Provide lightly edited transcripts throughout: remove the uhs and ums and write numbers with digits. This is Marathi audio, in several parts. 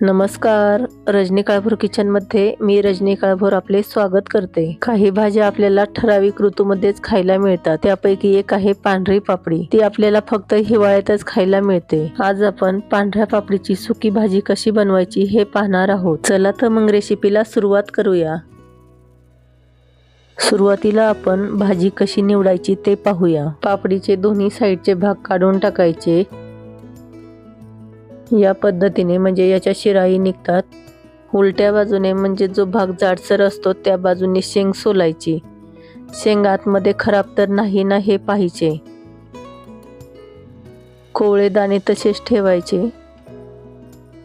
नमस्कार, रजनी काळभोर किचनमध्ये मी रजनी काळभोर आपले स्वागत करते। काही भाज्या आपल्याला ठराविक ऋतूमध्येच खायला मिळतात, त्यापैकी एक आहे पांढरी पापडी। ती आपल्याला फक्त हिवाळ्यातच खायला मिळते। आज आपण पांढऱ्या पापडीची सुकी भाजी कशी बनवायची हे पाहणार आहोत। चला तर मग रेसिपीला सुरुवात करूया। सुरुवातीला आपण भाजी कशी निवडायची ते पाहूया। पापडीचे दोन्ही साईडचे भाग काढून टाकायचे। या पद्धतीने म्हणजे याच्या शिराही निघतात। उलट्या बाजूने म्हणजे जो भाग जाडसर असतो त्या बाजूने शेंग सोलायची। शेंग आतमध्ये खराब तर नाही ना हे पाहायचे। कोवळे दाणे तसेच ठेवायचे।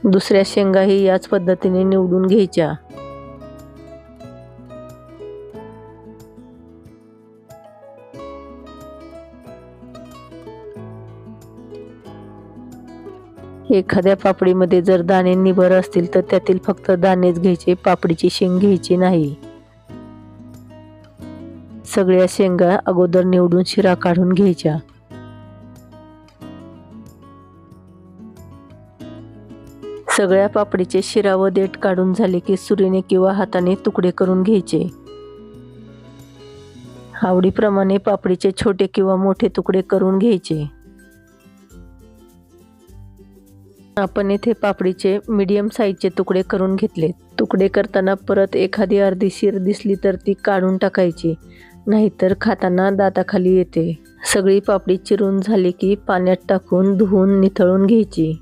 दुसऱ्या शेंगाही याच पद्धतीने निवडून घ्यायच्या। एखाद्या पापडीमध्ये जर दाणे निबर असतील तर त्यातील फक्त दाणेच घ्यायचे, पापडीची शेंग घ्यायची नाही। सगळ्या शेंगा अगोदर निवडून शिरा काढून घ्यायच्या। सगळ्या पापडीचे शिरा व देठ काढून झाले की सुरीने किंवा हाताने तुकडे करून घ्यायचे। आवडीप्रमाणे पापडीचे छोटे किंवा मोठे तुकडे करून घ्यायचे। आपण येथे पापडीचे मीडियम साईजचे तुकडे करून घेतले। तुकडे करताना परत एखादी अर्धी शीर दिसली तर ती काढून टाकायची, नाहीतर खाताना दाताखाली येते। सगळी पापडी चिरून झाली की पाण्यात टाकून धुवून निथळून घ्यायची।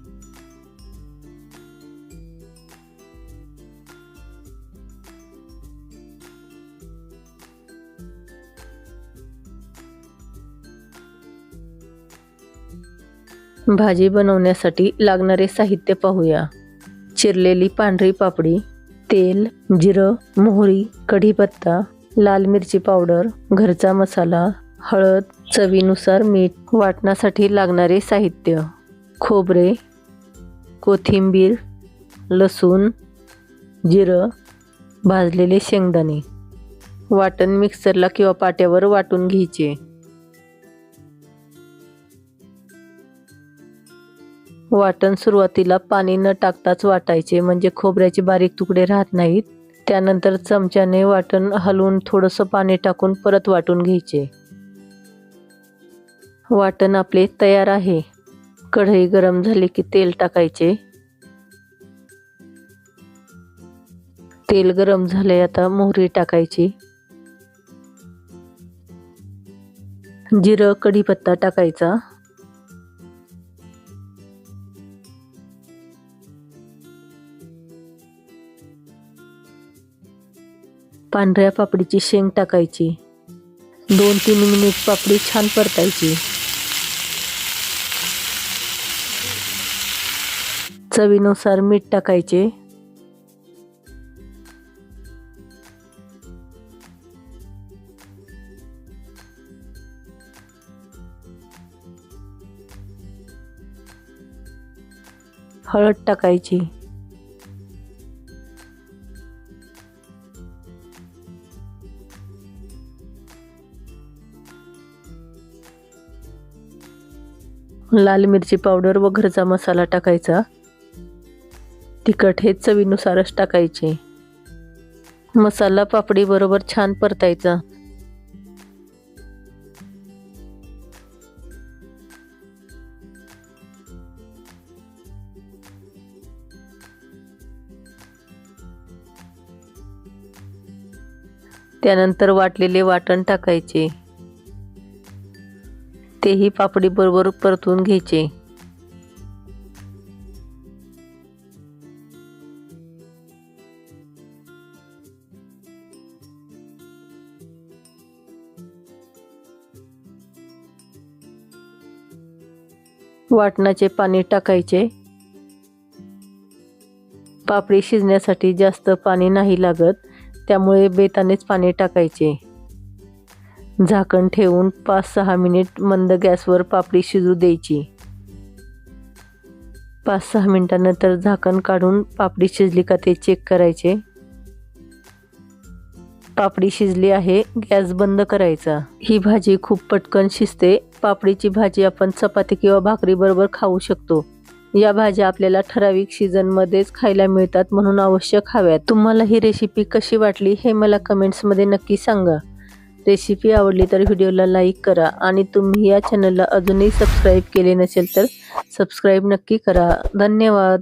भाजी बनवण्यासाठी लागणारे साहित्य पाहूया। चिरलेली पांढरी पापडी, तेल, जिरं, मोहरी, कढीपत्ता, लाल मिरची पावडर, घरचा मसाला, हळद, चवीनुसार मीठ। वाटण्यासाठी लागणारे साहित्य: खोबरे, कोथिंबीर, लसूण, जिरं, भाजलेले शेंगदाणे। वाटण मिक्सरला किंवा पाट्यावर वाटून घ्यायचे। वाटण सुरुवातीला पाणी न टाकताच वाटायचे, म्हणजे खोबऱ्याचे बारीक तुकडे राहत नाहीत। त्यानंतर चमच्याने वाटण हलवून थोडंसं पाणी टाकून परत वाटून घ्यायचे। वाटण आपले तयार आहे। कढई गरम झाली की तेल टाकायचे। तेल गरम झाले, आता मोहरी टाकायची। जिरं, कढीपत्ता टाकायचा। पांढऱ्या पापडीची शेंग टाकायची। 2-3 मिनिट पापडी छान परतायची। चवीनुसार मीठ टाकायचे। हळद टाकायची। लाल मिरची पावडर व घरचा मसाला टाकायचा। तिखट हे चवीनुसारच टाकायचे। मसाला पापडी बरोबर छान परतायचा। त्यानंतर वाटलेले वाटण टाकायचे। तेही पापडी बरोबर परतून घ्यायचे। वाटणाचे पाणी टाकायचे। पापडी शिजण्यासाठी जास्त पाणी नाही लागत, त्यामुळे बेतानेच पाणी टाकायचे। झाकण ठेवून 5-6 मिनिट मंद गॅसवर पापडी शिजू द्यायची। 5-6 मिनिटांनंतर झाकण काढून पापडी शिजली का ते चेक करायचे। पापडी शिजली आहे, गॅस बंद करायचा। ही भाजी खूप पटकन शिजते। पापडीची भाजी आपण चपाती किंवा भाकरी बरोबर खाऊ शकतो। या भाज्या आपल्याला ठराविक सीझन मध्येच खायला मिळतात, म्हणून अवश्य खाव्यात। तुम्हाला ही रेसिपी कशी वाटली हे मला कमेंट्स मध्ये नक्की सांगा। रेसिपी आवडली तर व्हिडिओला लाईक करा आणि तुम्ही या चॅनलला अजूनही सबस्क्राईब केले नसेल तर सबस्क्राईब नक्की करा। धन्यवाद।